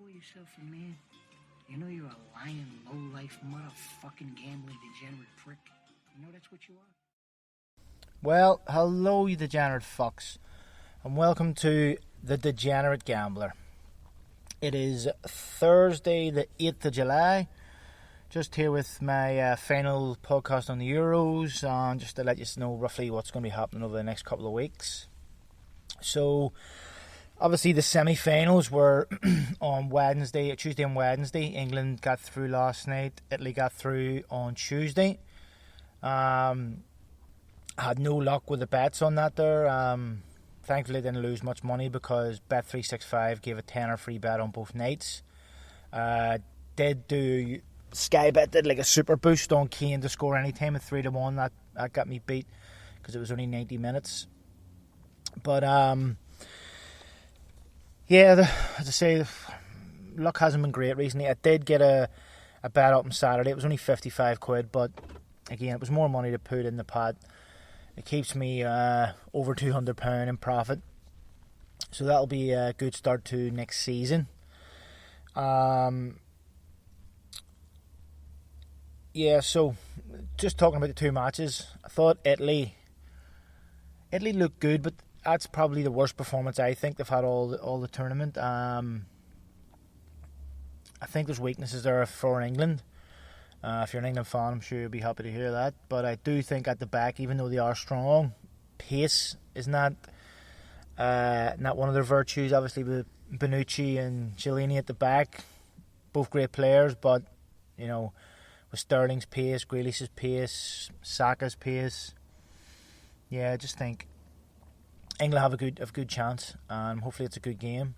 call yourself a man? You know you're a lying, low-life, motherfucking gambling degenerate prick. You know that's what you are? Well, hello you degenerate fucks, and welcome to The Degenerate Gambler. It is Thursday the 8th of July, just here with my final podcast on the Euros, just to let you know roughly what's going to be happening over the next couple of weeks. So, obviously the semi-finals were on Tuesday and Wednesday. England got through last night, Italy got through on Tuesday. I had no luck with the bets on that there. Thankfully I didn't lose much money because Bet365 gave a tenner free bet on both nights. Sky Bet did like a super boost on Kane to score any time at 3-1. That got me beat because it was only 90 minutes. But as I say, luck hasn't been great recently. I did get a bet up on Saturday. It was only 55 quid, but again, it was more money to put in the pot. It keeps me over £200 in profit. So that'll be a good start to next season. So just talking about the two matches, I thought Italy looked good, but that's probably the worst performance I think they've had all the tournament. I think there's weaknesses there for England. If you're an England fan, I'm sure you'll be happy to hear that. But I do think at the back, even though they are strong, pace is not one of their virtues. Obviously, with Bonucci and Chiellini at the back, both great players. But you know, with Sterling's pace, Grealish's pace, Saka's pace, I just think England have a good chance, and hopefully it's a good game.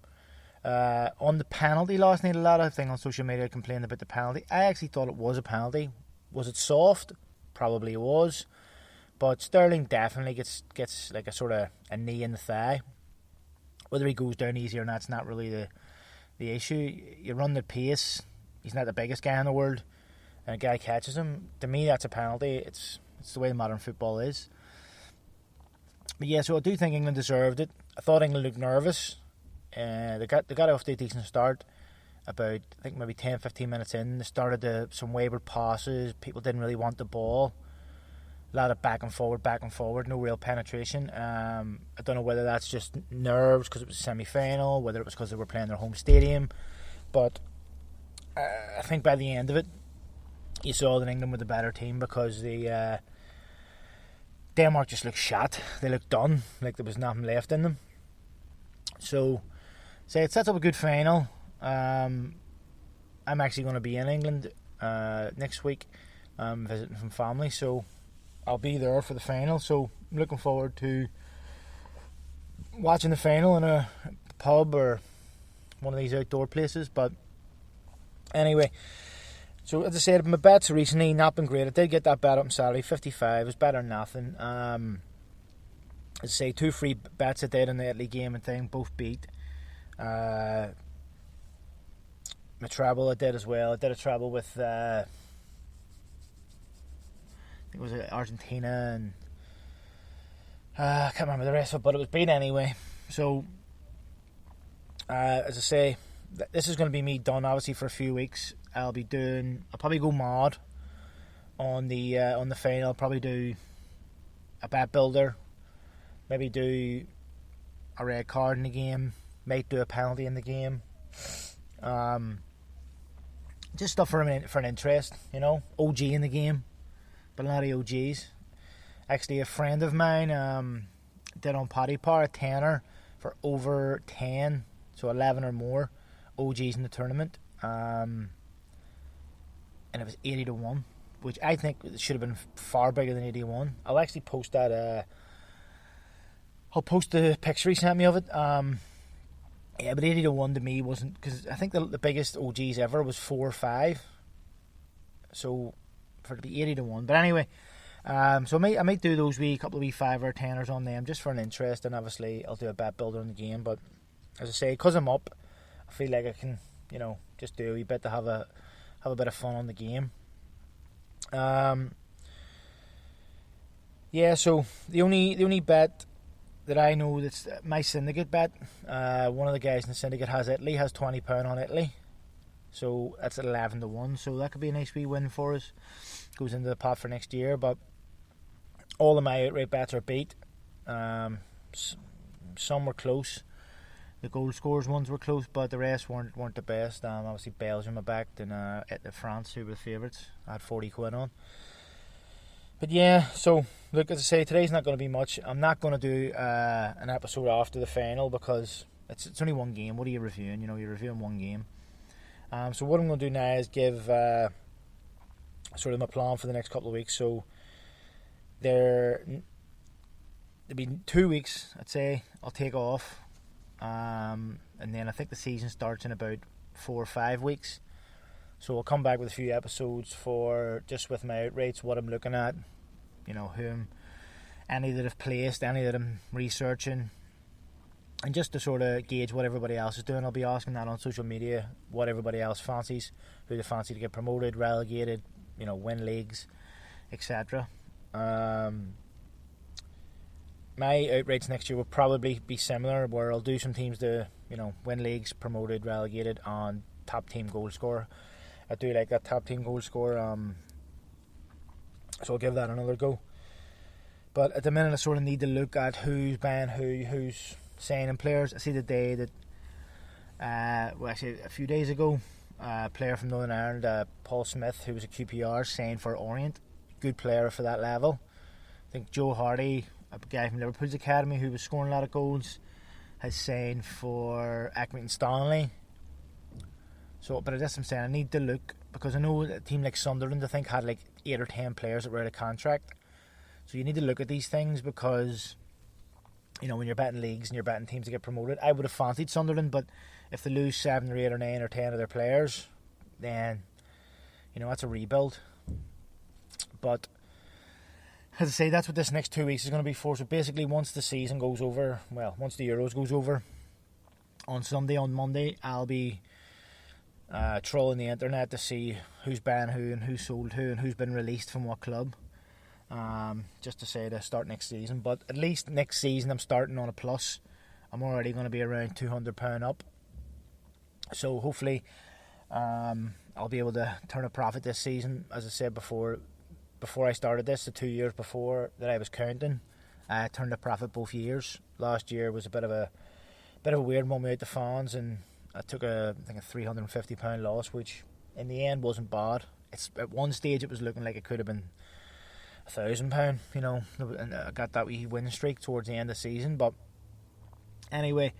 On the penalty last night, a lot of things on social media complained about the penalty. I actually thought it was a penalty. Was it soft? Probably it was. But Sterling definitely gets like a sort of a knee in the thigh. Whether he goes down easy or not, it's not really the issue. You run the pace. He's not the biggest guy in the world, and a guy catches him. To me, that's a penalty. It's the way modern football is. But so I do think England deserved it. I thought England looked nervous. They got off to a decent start. About, I think, maybe 10-15 minutes in, they started some wayward passes. People didn't really want the ball. A lot of back and forward, no real penetration. I don't know whether that's just nerves because it was a semi-final, whether it was because they were playing their home stadium. But I think by the end of it, you saw that England were the better team because Denmark just looked shot. They looked done, like there was nothing left in them. So it sets up a good final. I'm actually going to be in England next week, visiting some family, so I'll be there for the final. So I'm looking forward to watching the final in a pub or one of these outdoor places. But anyway, so as I said, my bets recently not been great. I did get that bet up on Saturday, 55. It was better than nothing. As I say, 2 free bets I did in the Italy game and thing, both beat. My treble I did as well. I did a treble with I think it was Argentina and I can't remember the rest of it, but it was beat anyway. So as I say, this is going to be me done obviously for a few weeks. I'll probably go mod on the final. I'll probably do a bet builder, maybe do a red card in the game, might do a penalty in the game. Just stuff for an interest, you know. OG in the game, but a lot of OGs. Actually, a friend of mine did on Paddy Power a tenner for over 10, so 11 or more OGs in the tournament. And it was 80-1, which I think should have been far bigger than 81. I'll actually post that. I'll post the picture he sent me of it. But 80-1 to me wasn't, because I think the biggest OGs ever was 4 or 5. So for it to be 80-1, but anyway, so I might do those couple of wee 5 or 10ers on them just for an interest, and obviously I'll do a bet builder in the game. But as I say, because I'm up, I feel like I can, just do a wee bit to have a bit of fun on the game. So the only bet that I know that's my syndicate bet. One of the guys in the syndicate has Italy, has £20 on Italy. So that's 11-1. So that could be a nice wee win for us. Goes into the pot for next year. But all of my outright bets are beat. Some were close. The goal scorers ones were close, but the rest weren't the best. Obviously Belgium are backed, and France, who were the favourites, I had 40 quid on. But yeah, so look, as I say, today's not going to be much. I'm not going to do an episode after the final because it's only one game. What are you reviewing? You know, you're reviewing one game. So what I'm going to do now is give sort of my plan for the next couple of weeks. So there'll be 2 weeks, I'd say, I'll take off. And then I think the season starts in about 4 or 5 weeks. So I'll come back with a few episodes for just with my outrights, what I'm looking at, you know, any that I've placed, any that I'm researching, and just to sort of gauge what everybody else is doing. I'll be asking that on social media, what everybody else fancies, who they fancy to get promoted, relegated, you know, win leagues, etc. My outrights next year will probably be similar, where I'll do some teams to, you know, win leagues, promoted, relegated, on top team goal scorer. I do like that top team goal scorer, so I'll give that another go. But at the minute I sort of need to look at who's buying who's signing players. I see the day that, well actually a few days ago, a player from Northern Ireland, Paul Smith, who was a QPR, signed for Orient. Good player for that level. I think Joe Hardy, a guy from Liverpool's academy who was scoring a lot of goals, has signed for Accrington Stanley. So, but as I'm saying, I need to look, because I know a team like Sunderland, I think, had like 8 or 10 players that were out of contract. So you need to look at these things, because, you know, when you're betting leagues and you're betting teams to get promoted, I would have fancied Sunderland, but if they lose 7 or 8 or 9 or 10 of their players, then, you know, that's a rebuild. But as I say, that's what this next 2 weeks is going to be for. So basically, once the season goes over, well, once the Euros goes over, on Monday, I'll be trolling the internet to see who's banned who and who sold who and who's been released from what club, just to say to start next season. But at least next season I'm starting on a plus. I'm already going to be around £200 up, so hopefully I'll be able to turn a profit this season. As I said before I started this, the 2 years before that I was counting, I turned a profit both years. Last year was a bit of a weird one without the fans, and I took I think a £350 loss, which in the end wasn't bad. It's at one stage it was looking like it could have been £1,000, you know, and I got that wee win streak towards the end of the season. But anyway,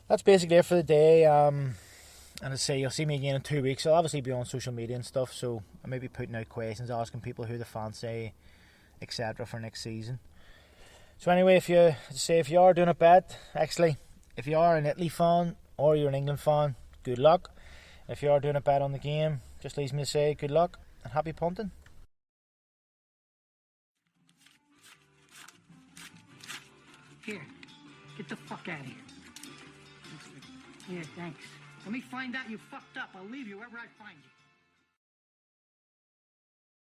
that's basically it for the day. And I say you'll see me again in 2 weeks. I'll obviously be on social media and stuff, so I may be putting out questions, asking people who the fans say, etc. for next season. So anyway, if you are doing a bet, actually, if you are an Italy fan or you're an England fan, good luck. If you are doing a bet on the game, just leaves me to say good luck and happy punting. Here, get the fuck out of here. Yeah, thanks. Let me find out you fucked up. I'll leave you wherever I find you.